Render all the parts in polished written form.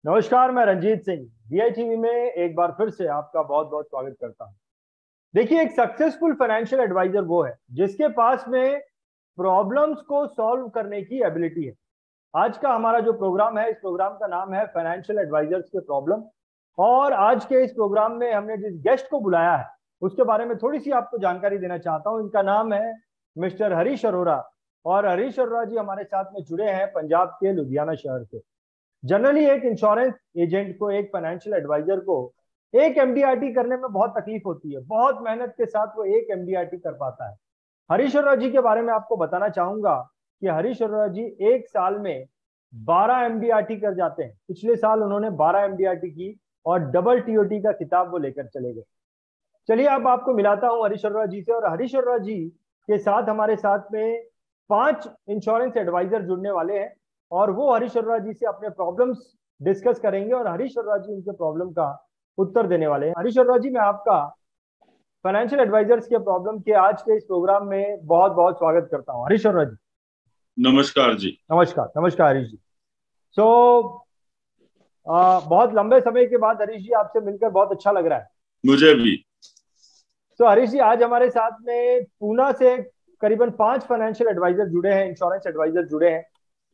नमस्कार, मैं Ranjit Singh DI TV में एक बार फिर से आपका बहुत बहुत स्वागत करता हूं। देखिए, एक सक्सेसफुल फाइनेंशियल एडवाइजर वो है जिसके पास में प्रॉब्लम्स को सॉल्व करने की एबिलिटी है। आज का हमारा जो प्रोग्राम है, इस प्रोग्राम का नाम है फाइनेंशियल एडवाइजर्स के प्रॉब्लम। और आज के इस प्रोग्राम में हमने जिस गेस्ट को बुलाया है उसके बारे में थोड़ी सी आपको जानकारी देना चाहता हूं। इनका नाम है मिस्टर हरीश अरोरा। और हरीश अरोरा जी हमारे साथ में जुड़े हैं पंजाब के लुधियाना शहर से। जनरली एक इंश्योरेंस एजेंट को, एक फाइनेंशियल एडवाइजर को एक MDRT करने में बहुत तकलीफ होती है। बहुत मेहनत के साथ वो एक MDRT कर पाता है। हरीश अरोरा जी के बारे में आपको बताना चाहूंगा कि हरीश अरोरा जी एक साल में 12 MDRT कर जाते हैं। पिछले साल उन्होंने 12 MDRT की और डबल TOT का किताब वो लेकर चले गए। चलिए अब आपको मिलाता हूँ हरीश अरोरा जी से। और हरीश अरोरा जी के साथ हमारे साथ में 5 इंश्योरेंस एडवाइजर जुड़ने वाले हैं और वो हरीश अरोरा जी से अपने प्रॉब्लम्स डिस्कस करेंगे और हरीश अरोरा जी उनके प्रॉब्लम का उत्तर देने वाले हैं। हरीश अरोरा जी, मैं आपका फाइनेंशियल एडवाइजर्स के प्रॉब्लम के आज के इस प्रोग्राम में बहुत बहुत स्वागत करता हूँ। हरीश अरोरा जी, नमस्कार जी। नमस्कार। नमस्कार हरीश जी। सो बहुत लंबे समय के बाद हरीश जी आपसे मिलकर बहुत अच्छा लग रहा है। मुझे भी। तो हरीश जी, आज हमारे साथ में पूना से करीबन 5 फाइनेंशियल एडवाइजर जुड़े हैं, इंश्योरेंस एडवाइजर जुड़े हैं।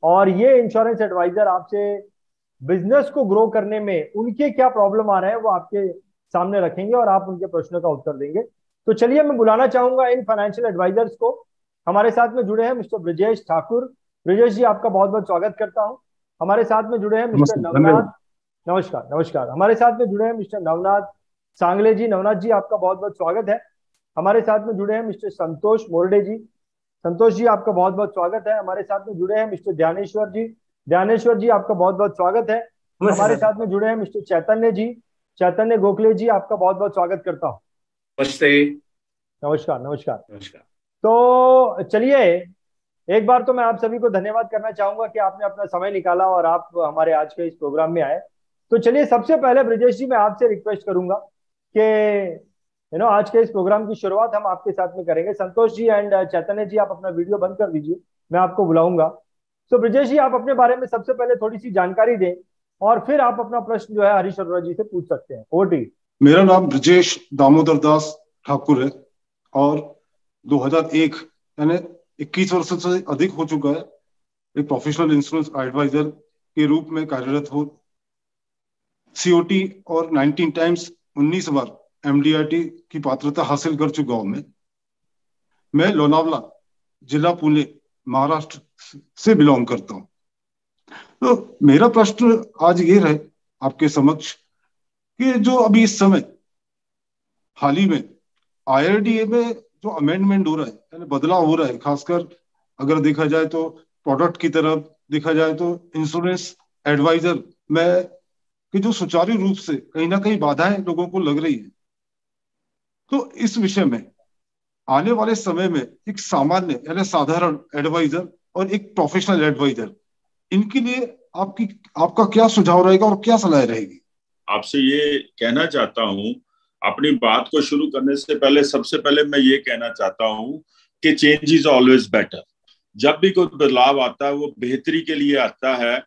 और ये इंश्योरेंस एडवाइजर आपसे बिजनेस को ग्रो करने में उनके क्या प्रॉब्लम आ रहे हैं वो आपके सामने रखेंगे और आप उनके प्रश्नों का उत्तर देंगे। तो चलिए मैं बुलाना चाहूंगा इन फाइनेंशियल एडवाइजर्स को। हमारे साथ में जुड़े हैं मिस्टर ब्रजेश ठाकुर। ब्रजेश जी, आपका बहुत बहुत स्वागत करता हूं। हमारे साथ में जुड़े हैं मिस्टर नमस्ते, नवनाथ। धन्यवाद। नमस्कार, नमस्कार। हमारे साथ में जुड़े हैं मिस्टर नवनाथ सांगले जी। नवनाथ जी, आपका बहुत बहुत स्वागत है। हमारे साथ में जुड़े हैं मिस्टर संतोष मोरडे जी। संतोष जी, आपका बहुत बहुत स्वागत है। हमारे साथ में जुड़े हैं मिस्टर ध्यानेश्वर जी। ध्यानेश्वर जी, आपका बहुत बहुत स्वागत है। नमस्ते हमारे सर। साथ में जुड़े हैं मिस्टर चैतन्य जी। चैतन्य गोखले जी, आपका बहुत बहुत स्वागत करता हूँ। नमस्ते। नमस्कार, नमस्कार। नमस्कार। तो चलिए, एक बार तो मैं आप सभी को धन्यवाद करना चाहूंगा कि आपने अपना समय निकाला और आप हमारे आज के इस प्रोग्राम में आए। तो चलिए, सबसे पहले ब्रजेश जी, मैं आपसे रिक्वेस्ट करूंगा कि आज के इस प्रोग्राम की शुरुआत हम आपके साथ में करेंगे। संतोष जी एंड चैतन्य जी, आप अपना वीडियो बंद कर दीजिए, मैं आपको बुलाऊंगा। तो ब्रजेश जी, आप अपने बारे में सबसे पहले थोड़ी सी जानकारी दें और फिर आप अपना प्रश्न जो है हरीश अरोरा जी से पूछ सकते हैं। Over to you. मेरा नाम ब्रजेश दामोदर दास ठाकुर है और 2001 यानी 21 वर्ष से अधिक हो चुका है एक प्रोफेशनल इंश्योरेंस एडवाइजर के रूप में कार्यरत हो। COT और 19 टाइम्स 19 बार MDRT की पात्रता हासिल कर चुका हूं। मैं लोनावला जिला पुणे महाराष्ट्र से बिलोंग करता हूं। तो मेरा प्रश्न आज ये रहे आपके समक्ष कि जो अभी इस समय हाल ही में IRDA में जो अमेंडमेंट हो रहा है यानी बदलाव हो रहा है, खासकर अगर देखा जाए तो प्रोडक्ट की तरफ देखा जाए तो इंश्योरेंस एडवाइजर में कि जो सुचारू रूप से कहीं ना कहीं बाधाएं लोगों को लग रही है। तो इस विषय में आने वाले समय में एक सामान्य यानी साधारण एडवाइजर और एक प्रोफेशनल एडवाइजर, इनके लिए आपकी आपका क्या सुझाव रहेगा और क्या सलाह रहेगी? आपसे ये कहना चाहता हूँ, अपनी बात को शुरू करने से पहले सबसे पहले मैं ये कहना चाहता हूँ कि चेंज इज ऑलवेज बेटर। जब भी कोई बदलाव आता है वो बेहतरी के लिए आता है।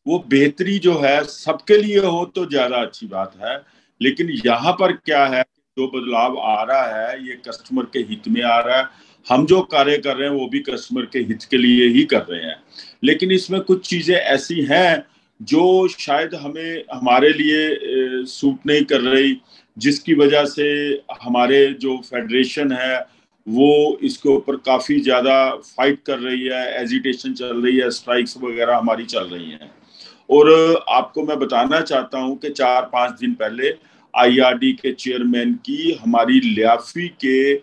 वो बेहतरी जो है सबके लिए हो तो ज्यादा अच्छी बात है। लेकिन यहाँ पर क्या है, जो बदलाव आ रहा है ये कस्टमर के हित में आ रहा है। हम जो कार्य कर रहे हैं वो भी कस्टमर के हित के लिए ही कर रहे हैं। लेकिन इसमें कुछ चीजें ऐसी हैं जो शायद हमें हमारे लिए सूट नहीं कर रही, जिसकी वजह से हमारे जो फेडरेशन है वो इसके ऊपर काफी ज्यादा फाइट कर रही है, एजिटेशन चल रही है, स्ट्राइक्स वगैरह हमारी चल रही हैं। और आपको मैं बताना चाहता हूं कि 4-5 दिन पहले IRD के चेयरमैन की हमारी लियाफी के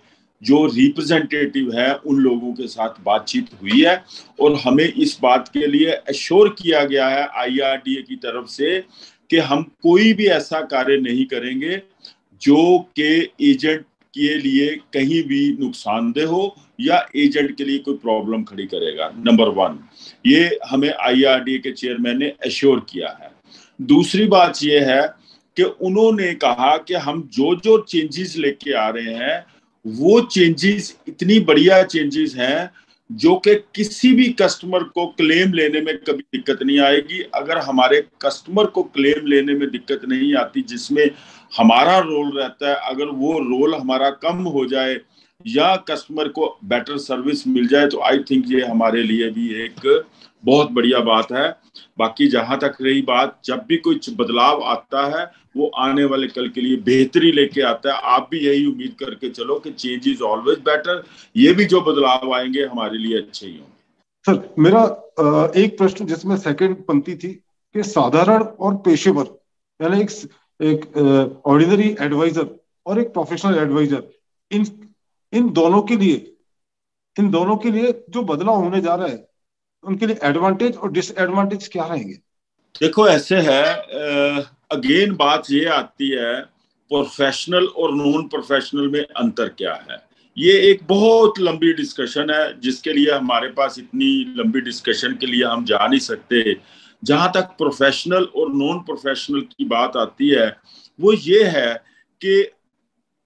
जो रिप्रेजेंटेटिव है उन लोगों के साथ बातचीत हुई है और हमें इस बात के लिए एश्योर किया गया है IRDA की तरफ से कि हम कोई भी ऐसा कार्य नहीं करेंगे जो कि एजेंट के लिए कहीं भी नुकसानदेह हो या एजेंट के लिए कोई प्रॉब्लम खड़ी करेगा। नंबर 1, ये हमें IRDA के चेयरमैन ने एश्योर किया है। दूसरी बात ये है कि उन्होंने कहा कि हम जो जो चेंजेस लेके आ रहे हैं वो चेंजेस इतनी बढ़िया चेंजेस हैं जो कि किसी भी कस्टमर को क्लेम लेने में कभी दिक्कत नहीं आएगी। अगर हमारे कस्टमर को क्लेम लेने में दिक्कत नहीं आती, जिसमें हमारा रोल रहता है, अगर वो रोल हमारा कम हो जाए या कस्टमर को बेटर सर्विस मिल जाए, तो आई थिंक ये हमारे लिए भी एक बहुत बढ़िया बात है। बाकी जहां तक रही बात, जब भी कुछ बदलाव आता है वो आने वाले कल के लिए बेहतरी लेके आता है। आप भी यही उम्मीद करके चलो कि चेंज इज ऑलवेज बेटर। ये भी जो बदलाव आएंगे हमारे लिए अच्छे ही होंगे। सर, मेरा एक प्रश्न जिसमें सेकंड पंक्ति थी कि साधारण और पेशेवर, यानी एक ऑर्डिनरी एडवाइजर और एक प्रोफेशनल एडवाइजर, इन इन दोनों के लिए जो बदलाव होने जा रहा है, उनके लिए एडवांटेज और डिसएडवांटेज क्या रहेंगे? देखो, ऐसे है, अगेन बात ये आती है प्रोफेशनल और नॉन प्रोफेशनल में अंतर क्या है। ये एक बहुत लंबी डिस्कशन है, जिसके लिए हमारे पास इतनी लंबी डिस्कशन के लिए हम जा नहीं सकते। जहां तक प्रोफेशनल और नॉन प्रोफेशनल की बात आती है, वो ये है कि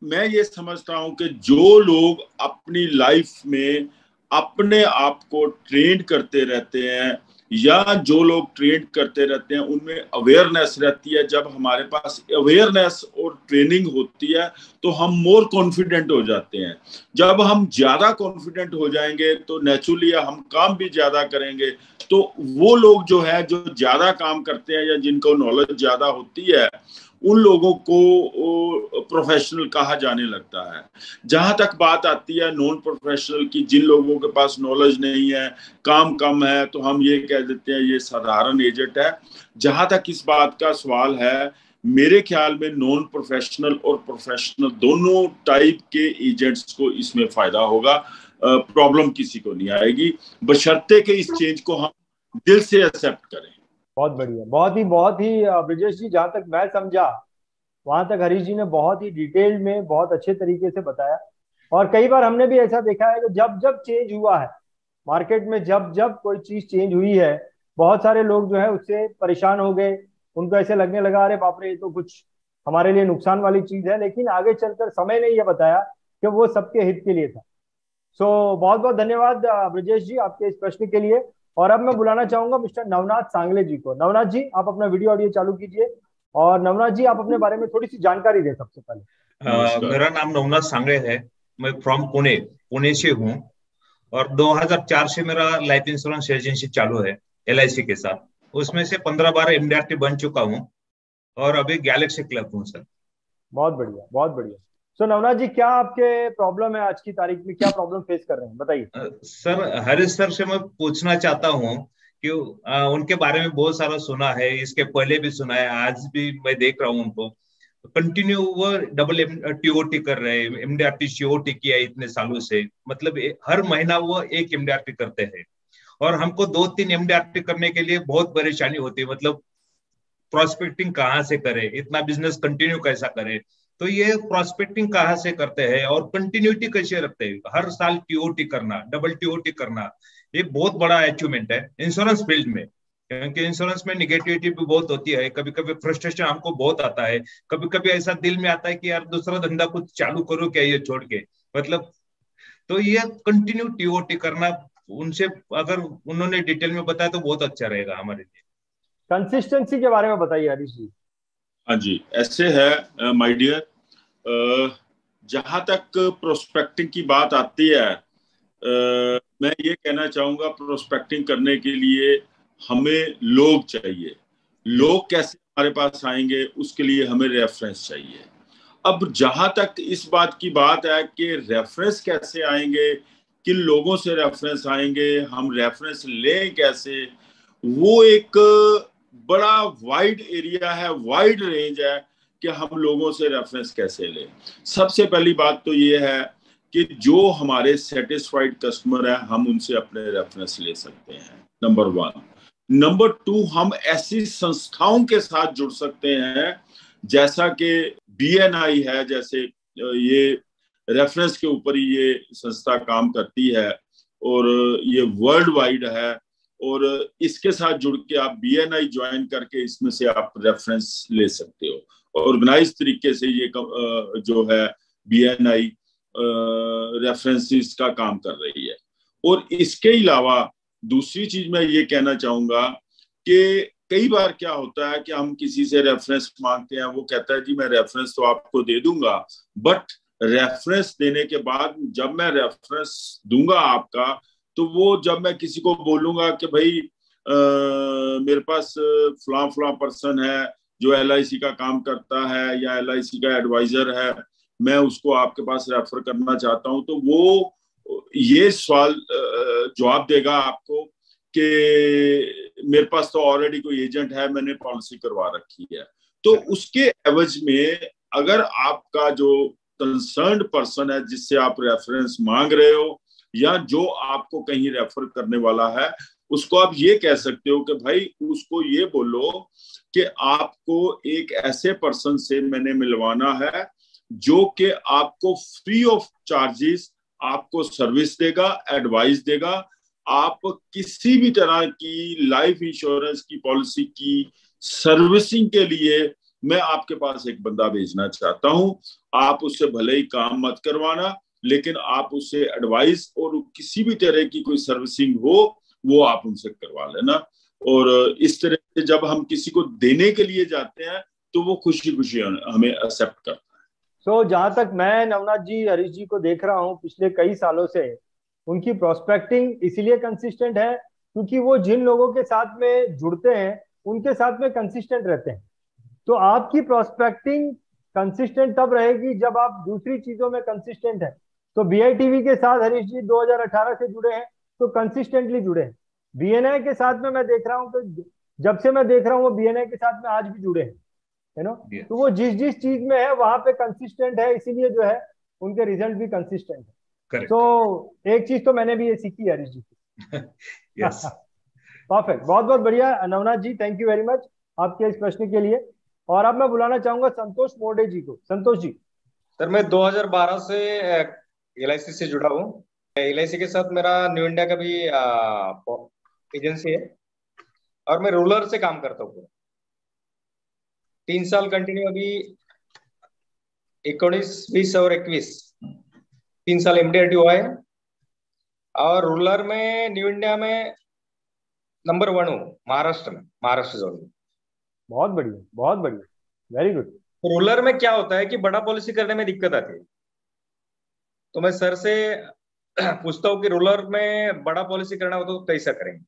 मैं ये समझता हूं कि जो लोग अपनी लाइफ में अपने आप को ट्रेन करते रहते हैं, या जो लोग ट्रेन करते रहते हैं, उनमें अवेयरनेस रहती है। जब हमारे पास अवेयरनेस और ट्रेनिंग होती है तो हम मोर कॉन्फिडेंट हो जाते हैं। जब हम ज्यादा कॉन्फिडेंट हो जाएंगे तो नेचुरली हम काम भी ज्यादा करेंगे। तो वो लोग जो है, जो ज्यादा काम करते हैं या जिनको नॉलेज ज्यादा होती है, उन लोगों को प्रोफेशनल कहा जाने लगता है। जहां तक बात आती है नॉन प्रोफेशनल की, जिन लोगों के पास नॉलेज नहीं है, काम कम है, तो हम ये कह देते हैं ये साधारण एजेंट है। जहां तक इस बात का सवाल है, मेरे ख्याल में नॉन प्रोफेशनल और प्रोफेशनल दोनों टाइप के एजेंट्स को इसमें फायदा होगा। प्रॉब्लम किसी को नहीं आएगी, बशर्ते कि इस चेंज को हम दिल से एक्सेप्ट करें। बहुत बढ़िया, बहुत ही ब्रिजेश जी, जहां तक मैं समझा वहां तक हरीश जी ने बहुत ही डिटेल में बहुत अच्छे तरीके से बताया। और कई बार हमने भी ऐसा देखा है कि जब जब चेंज हुआ है मार्केट में, जब जब कोई चीज चेंज हुई है, बहुत सारे लोग जो है उससे परेशान हो गए। उनको ऐसे लगने लगा अरे बाप रे, ये तो कुछ हमारे लिए नुकसान वाली चीज है। लेकिन आगे चलकर समय ने यह बताया कि वो सबके हित के लिए था। सो बहुत बहुत धन्यवाद ब्रजेश जी आपके इस प्रश्न के लिए। और अब मैं बुलाना चाहूंगा मिस्टर नवनाथ सांगले जी को। नवनाथ जी, आप अपना वीडियो ऑडियो चालू कीजिए। और नवनाथ जी, आप अपने बारे में थोड़ी सी जानकारी दें सबसे पहले। मेरा नाम नवनाथ सांगले है। मैं फ्रॉम पुणे से हूँ। और 2004 से मेरा लाइफ इंश्योरेंस एजेंसी चालू है LIC के साथ। उसमें से 15 बार MDRT बन चुका हूँ और अभी गैलेक्सी क्लब हूँ सर। बहुत बढ़िया, बहुत बढ़िया। सो नवनाथ जी, क्या आपके प्रॉब्लम है आज की तारीख में, क्या प्रॉब्लम फेस कर रहे हैं, बताइए। सर, हरीश सर से मैं पूछना चाहता हूँ कि उनके बारे में बहुत सारा सुना है, इसके पहले भी सुना है, आज भी मैं देख रहा हूँ उनको कंटिन्यू वो डबल TOT कर रहे हैं। MDRT COT किया है इतने सालों से, मतलब हर महीना वो एक MDRT करते हैं। और हमको 2-3 MDRT करने के लिए बहुत परेशानी होती है, मतलब प्रोस्पेक्टिंग कहाँ से करे, इतना बिजनेस कंटिन्यू कैसा करे। तो ये प्रोस्पेक्टिंग कहाँ से करते हैं और कंटिन्यूटी कैसे रखते हैं, हर साल TOT करना, डबल TOT करना, ये बहुत बड़ा अचीवमेंट है इंश्योरेंस फील्ड में। क्योंकि इंश्योरेंस में निगेटिविटी भी बहुत होती है, कभी कभी फ्रस्ट्रेशन हमको बहुत आता है, कभी कभी ऐसा दिल में आता है कि यार दूसरा धंधा कुछ चालू करो क्या ये छोड़ के, मतलब। तो ये कंटिन्यू TOT करना, उनसे अगर उन्होंने डिटेल में बताया तो बहुत अच्छा रहेगा हमारे लिए। कंसिस्टेंसी के बारे में बताइए हरीश जी। हाँ जी, ऐसे है माय डियर, जहां तक प्रोस्पेक्टिंग की बात आती है, मैं ये कहना चाहूंगा प्रोस्पेक्टिंग करने के लिए हमें लोग चाहिए। लोग कैसे हमारे पास आएंगे, उसके लिए हमें रेफरेंस चाहिए। अब जहां तक इस बात की बात है कि रेफरेंस कैसे आएंगे, किन लोगों से रेफरेंस आएंगे, हम रेफरेंस लें कैसे, वो एक बड़ा वाइड एरिया है, वाइड रेंज है कि हम लोगों से रेफरेंस कैसे लें। सबसे पहली बात तो ये है कि जो हमारे सेटिस्फाइड कस्टमर है, हम उनसे अपने रेफरेंस ले सकते हैं, नंबर 1। नंबर 2, हम ऐसी संस्थाओं के साथ जुड़ सकते हैं जैसा कि BNI है, जैसे ये रेफरेंस के ऊपर ही ये संस्था काम करती है और ये वर्ल्ड वाइड है। और इसके साथ जुड़ के आप BNI ज्वाइन करके इसमें से आप रेफरेंस ले सकते हो। ऑर्गेनाइज तरीके से ये जो है BNI रेफरेंसेस का काम कर रही है। और इसके अलावा दूसरी चीज मैं ये कहना चाहूंगा कि कई बार क्या होता है कि हम किसी से रेफरेंस मांगते हैं, वो कहता है जी मैं रेफरेंस तो आपको दे दूंगा, बट रेफरेंस देने के बाद जब मैं रेफरेंस दूंगा आपका, तो वो जब मैं किसी को बोलूंगा कि भाई मेरे पास फलां पर्सन है जो LIC का काम करता है या LIC का एडवाइजर है, मैं उसको आपके पास रेफर करना चाहता हूं, तो वो ये सवाल जवाब देगा आपको कि मेरे पास तो ऑलरेडी कोई एजेंट है, मैंने पॉलिसी करवा रखी है। तो उसके एवज में अगर आपका जो कंसर्न्ड पर्सन है जिससे आप रेफरेंस मांग रहे हो या जो आपको कहीं रेफर करने वाला है, उसको आप ये कह सकते हो कि भाई उसको ये बोलो कि आपको एक ऐसे पर्सन से मैंने मिलवाना है जो कि आपको फ्री ऑफ चार्जेस आपको सर्विस देगा, एडवाइस देगा। आप किसी भी तरह की लाइफ इंश्योरेंस की पॉलिसी की सर्विसिंग के लिए मैं आपके पास एक बंदा भेजना चाहता हूं। आप उससे भले ही काम मत करवाना, लेकिन आप उससे एडवाइस और किसी भी तरह की कोई सर्विसिंग हो वो आप उनसे करवा लेना। और इस तरह से जब हम किसी को देने के लिए जाते हैं तो वो खुशी खुशी हमें एक्सेप्ट करता है। तो जहां तक मैं नवनाथ जी, हरीश जी को देख रहा हूं पिछले कई सालों से, उनकी प्रोस्पेक्टिंग इसीलिए कंसिस्टेंट है क्योंकि वो जिन लोगों के साथ में जुड़ते हैं उनके साथ में कंसिस्टेंट रहते हैं। तो आपकी प्रोस्पेक्टिंग कंसिस्टेंट तब रहेगी जब आप दूसरी चीजों में कंसिस्टेंट है। तो BITV के साथ हरीश जी 2018 से जुड़े हैं, तो कंसिस्टेंटली जुड़े हैं। BNI के साथ में मैं देख रहा हूँ कि जब से मैं देख रहा हूँ वो BNI के साथ में आज भी जुड़े हैं, है ना। तो वो जिस जिस चीज में है वहां पे कंसिस्टेंट है, इसीलिए जो है उनके रिजल्ट भी कंसिस्टेंट है। तो एक चीज तो मैंने भी ये सीखी हरीश जी की। यस, परफेक्ट, बहुत बहुत बढ़िया नवनाथ जी, थैंक यू वेरी मच आपके इस प्रश्न के लिए। और अब मैं बुलाना चाहूंगा संतोष मोडे जी को। संतोष जी। सर मैं 2012 से LIC से जुड़ा हूँ। LIC के साथ मेरा न्यू इंडिया का भी एजेंसी है और मैं रूरल से काम करता हूँ 3 साल कंटिन्यू। अभी 19, 20 और 21 3 साल MDRT हुआ है और रूरल में न्यू इंडिया में नंबर 1 हूँ महाराष्ट्र में, महाराष्ट्र जोन में। बहुत बढ़िया, बहुत बढ़िया, वेरी गुड। रूरल में क्या होता है कि बड़ा पॉलिसी करने में दिक्कत आती है, तो मैं सर से पूछता हूँ कि रूरल में बड़ा पॉलिसी करना हो तो कैसा करेंगे।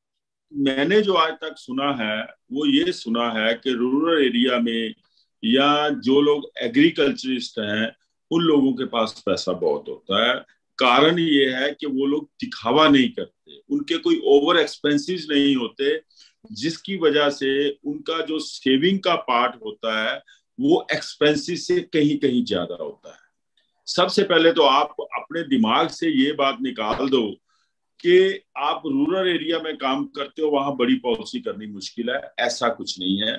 मैंने जो आज तक सुना है वो ये सुना है कि रूरल एरिया में या जो लोग एग्रीकल्चरिस्ट हैं उन लोगों के पास पैसा बहुत होता है। कारण ये है कि वो लोग दिखावा नहीं करते, उनके कोई ओवर एक्सपेंसेस नहीं होते, जिसकी वजह से उनका जो सेविंग का पार्ट होता है वो एक्सपेंसेस से कहीं कहीं ज्यादा होता है। सबसे पहले तो आप अपने दिमाग से ये बात निकाल दो कि आप रूरल एरिया में काम करते हो, वहां बड़ी पॉलिसी करनी मुश्किल है, ऐसा कुछ नहीं है।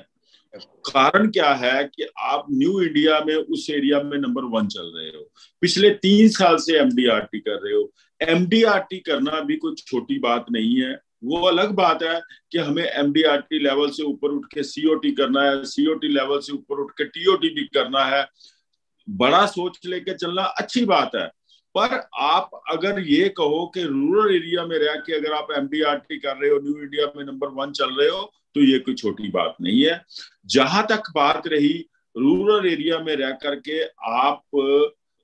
कारण क्या है कि आप न्यू इंडिया में उस एरिया में नंबर 1 चल रहे हो, पिछले 3 साल से MDRT कर रहे हो। MDRT करना भी कोई छोटी बात नहीं है। वो अलग बात है कि हमें MDRT लेवल से ऊपर उठ के COT करना है, COT लेवल से ऊपर उठ के TOT भी करना है। बड़ा सोच लेके चलना अच्छी बात है, पर आप अगर ये कहो कि रूरल एरिया में रह के अगर आप MDRT कर रहे हो, न्यू इंडिया में नंबर 1 चल रहे हो, तो ये कोई छोटी बात नहीं है। जहां तक बात रही रूरल एरिया में रह करके आप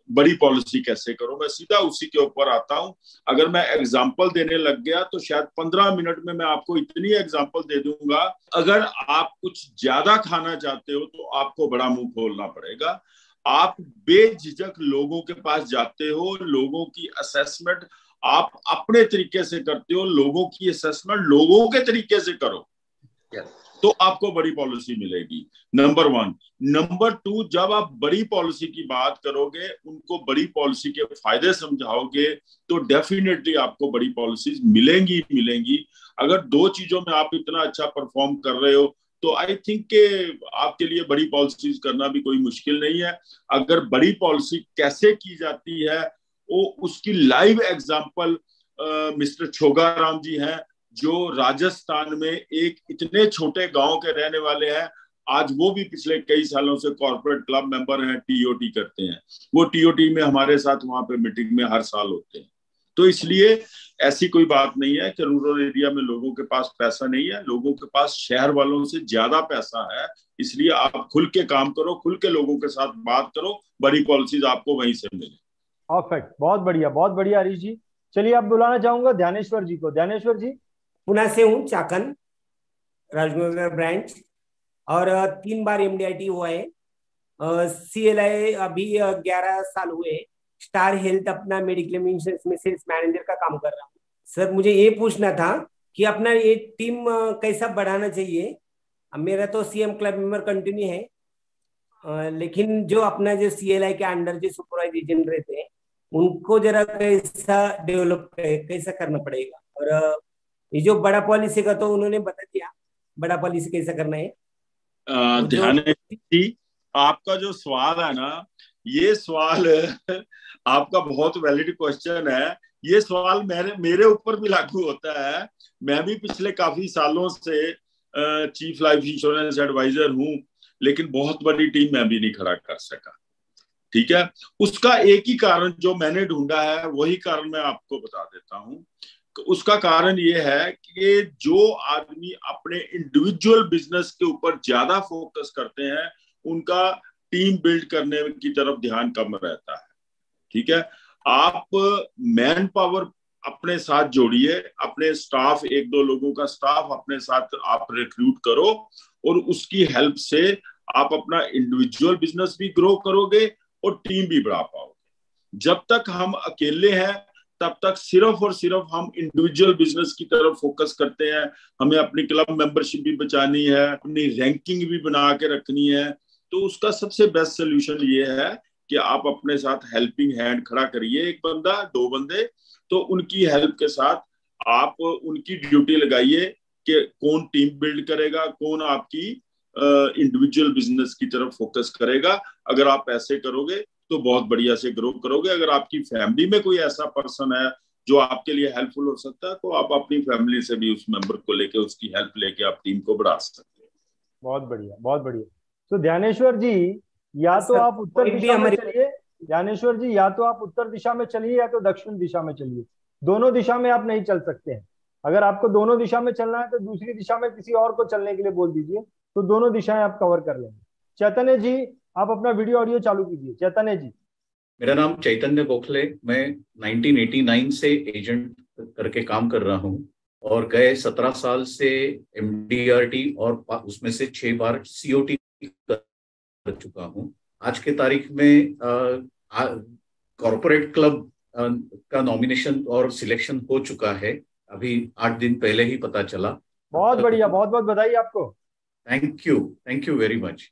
बड़ी पॉलिसी कैसे करो, मैं सीधा उसी के ऊपर आता हूं। अगर मैं एग्जांपल देने लग गया तो शायद 15 मिनट में मैं आपको इतनी एग्जांपल दे दूंगा। अगर आप कुछ ज्यादा खाना चाहते हो तो आपको बड़ा मुंह खोलना पड़ेगा। आप बेझिझक लोगों के पास जाते हो, लोगों की असेसमेंट आप अपने तरीके से करते हो, लोगों की असेसमेंट लोगों के तरीके से करो, तो आपको बड़ी पॉलिसी मिलेगी। नंबर 1। नंबर 2, जब आप बड़ी पॉलिसी की बात करोगे, उनको बड़ी पॉलिसी के फायदे समझाओगे, तो डेफिनेटली आपको बड़ी पॉलिसीज मिलेंगी। अगर 2 चीजों में आप इतना अच्छा परफॉर्म कर रहे हो तो आई थिंक के आपके लिए बड़ी पॉलिसीज करना भी कोई मुश्किल नहीं है। अगर बड़ी पॉलिसी कैसे की जाती है वो उसकी लाइव एग्जांपल मिस्टर छोगाराम जी हैं, जो राजस्थान में एक इतने छोटे गांव के रहने वाले हैं। आज वो भी पिछले कई सालों से कॉर्पोरेट क्लब मेंबर हैं, TOT करते हैं। वो TOT में हमारे साथ वहां पे मीटिंग में हर साल होते हैं। तो इसलिए ऐसी कोई बात नहीं है कि रूरल एरिया में लोगों के पास पैसा नहीं है, लोगों के पास शहर वालों से ज्यादा पैसा है। इसलिए आप खुल के काम करो, खुल के लोगों के साथ बात करो, बड़ी पॉलिसीज आपको वहीं से मिले। परफेक्ट, बहुत बढ़िया हरीश जी। चलिए अब बुलाना चाहूंगा ध्यानेश्वर जी को। ध्यानेश्वर जी। पुणे से हूँ, चाकन, राजनगर ब्रांच, और 3 बार MDIT हुआ है। CLI अभी 11 साल हुए। स्टार हेल्थ अपना मेडिक्लेम इंश्योरेंस में सेल्स मैनेजर का काम कर रहा हूँ। सर मुझे ये पूछना था कि अपना ये टीम कैसा बढ़ाना चाहिए। मेरा तो CM क्लब मेंबर कंटिन्यू है, लेकिन जो अपना जो CLI के अंडर जो सुपरवाइजर रहते हैं उनको जरा कैसा डेवलप कैसा करना पड़ेगा। और ये जो बड़ा पॉलिसी का तो उन्होंने बता दिया, बड़ा पॉलिसी कैसा करना है। ध्यान आपका जो सवाल है ना, ये सवाल आपका बहुत वैलिड क्वेश्चन है। ये सवाल मेरे ऊपर भी लागू होता है। मैं भी पिछले काफी सालों से चीफ लाइफ इंश्योरेंस एडवाइजर हूं, लेकिन बहुत बड़ी टीम मैं भी नहीं खड़ा कर सका। ठीक है, उसका एक ही कारण जो मैंने ढूंढा है, वही कारण मैं आपको बता देता हूं। उसका कारण ये है कि जो आदमी अपने इंडिविजुअल बिजनेस के ऊपर ज्यादा फोकस करते हैं, उनका टीम बिल्ड करने की तरफ ध्यान कम रहता है। ठीक है, आप मैन पावर अपने साथ जोड़िए, अपने स्टाफ, 1-2 लोगों का स्टाफ अपने साथ आप रिक्रूट करो, और उसकी हेल्प से आप अपना इंडिविजुअल बिजनेस भी ग्रो करोगे और टीम भी बढ़ा पाओगे। जब तक हम अकेले हैं तब तक सिर्फ और सिर्फ हम इंडिविजुअल बिजनेस की तरफ फोकस करते हैं। हमें अपनी क्लब मेंबरशिप भी बचानी है, अपनी रैंकिंग भी बना के रखनी है। तो उसका सबसे बेस्ट सोल्यूशन ये है कि आप अपने साथ हेल्पिंग हैंड खड़ा करिए, 1 बंदा 2 बंदे, तो उनकी हेल्प के साथ आप उनकी ड्यूटी लगाइए कि कौन टीम बिल्ड करेगा, कौन आपकी इंडिविजुअल बिजनेस की तरफ फोकस करेगा। अगर आप ऐसे करोगे तो बहुत बढ़िया से ग्रो करोगे। अगर आपकी फैमिली में कोई ऐसा पर्सन है जो आपके लिए हेल्पफुल हो सकता है, तो आप अपनी फैमिली से भी उस मेंबर को लेके, उसकी हेल्प लेके आप टीम को बढ़ा सकते हैं। बहुत बढ़िया। तो ध्यानेश्वर जी, या तो आप उत्तर दिशा में चलिए, ध्यानेश्वर जी, या तो आप उत्तर दिशा में चलिए या तो दक्षिण दिशा में चलिए। दोनों दिशा में आप नहीं चल सकते हैं। अगर आपको दोनों दिशा में चलना है तो दूसरी दिशा में किसी और को चलने के लिए बोल दीजिए, तो दोनों दिशाएं आप कवर कर लेंगे। चैतन्य जी, आप अपना वीडियो ऑडियो चालू कीजिए। चैतन्य जी। मेरा नाम चैतन्य गोखले, मैं 1989 से एजेंट करके काम कर रहा हूं, और गए 17 साल से MDRT और उसमें से 6 बार COT कर चुका हूं। आज के तारीख में कॉर्पोरेट क्लब का नॉमिनेशन और सिलेक्शन हो चुका है, अभी 8 दिन पहले ही पता चला। बहुत बढ़िया, बहुत बहुत बधाई आपको। Thank you very much.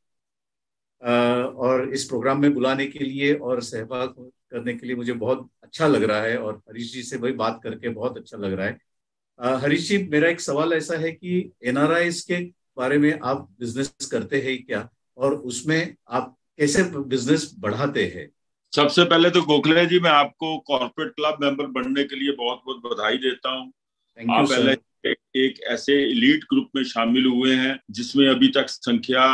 और इस प्रोग्राम में बुलाने के लिए और सहभाग करने के लिए मुझे बहुत अच्छा लग रहा है, और हरीश जी से भी बात करके बहुत अच्छा लग रहा है। हरीश जी, मेरा एक सवाल ऐसा है कि NRIs के बारे में आप बिजनेस करते हैं क्या, और उसमें आप कैसे बिजनेस बढ़ाते हैं? सबसे पहले तो गोखले जी, मैं आपको कॉर्पोरेट क्लब मेंबर बनने के लिए बहुत बहुत बधाई देता हूँ। आप पहले एक ऐसे एलीट ग्रुप में शामिल हुए हैं जिसमें अभी तक संख्या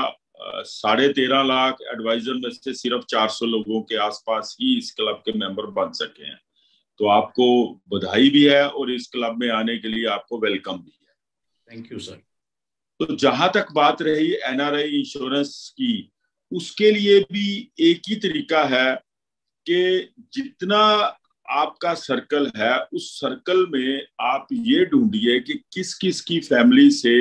13.5 लाख एडवाइजर में से सिर्फ 400 लोगों के आसपास ही इस क्लब के मेंबर बन सके हैं। तो आपको बधाई भी है, और इस क्लब में आने के लिए आपको वेलकम भी है। Thank you sir. तो जहां तक बात रही NRI इंश्योरेंस की, उसके लिए भी एक ही तरीका है कि जितना आपका सर्कल है, उस सर्कल में आप ये ढूंढिए कि किस किस की फैमिली से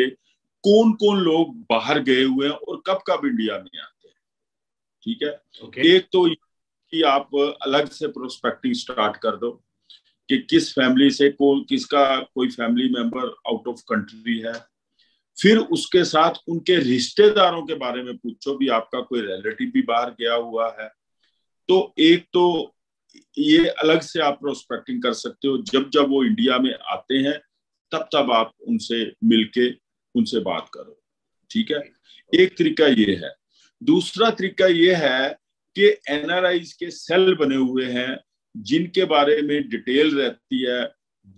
कौन कौन लोग बाहर गए हुए हैं और कब कब इंडिया में आते हैं। ठीक है, एक तो कि आप अलग से प्रोस्पेक्टिंग स्टार्ट कर दो कि किस फैमिली से किसका कोई family member out of country है। फिर उसके साथ उनके रिश्तेदारों के बारे में पूछो भी, आपका कोई रिलेटिव भी बाहर गया हुआ है। तो एक तो ये अलग से आप प्रोस्पेक्टिंग कर सकते हो। जब जब वो इंडिया में आते हैं तब तब आप उनसे मिलके उनसे बात करो। ठीक है, एक तरीका ये है। दूसरा तरीका ये है कि NRIs के सेल बने हुए हैं जिनके बारे में डिटेल रहती है।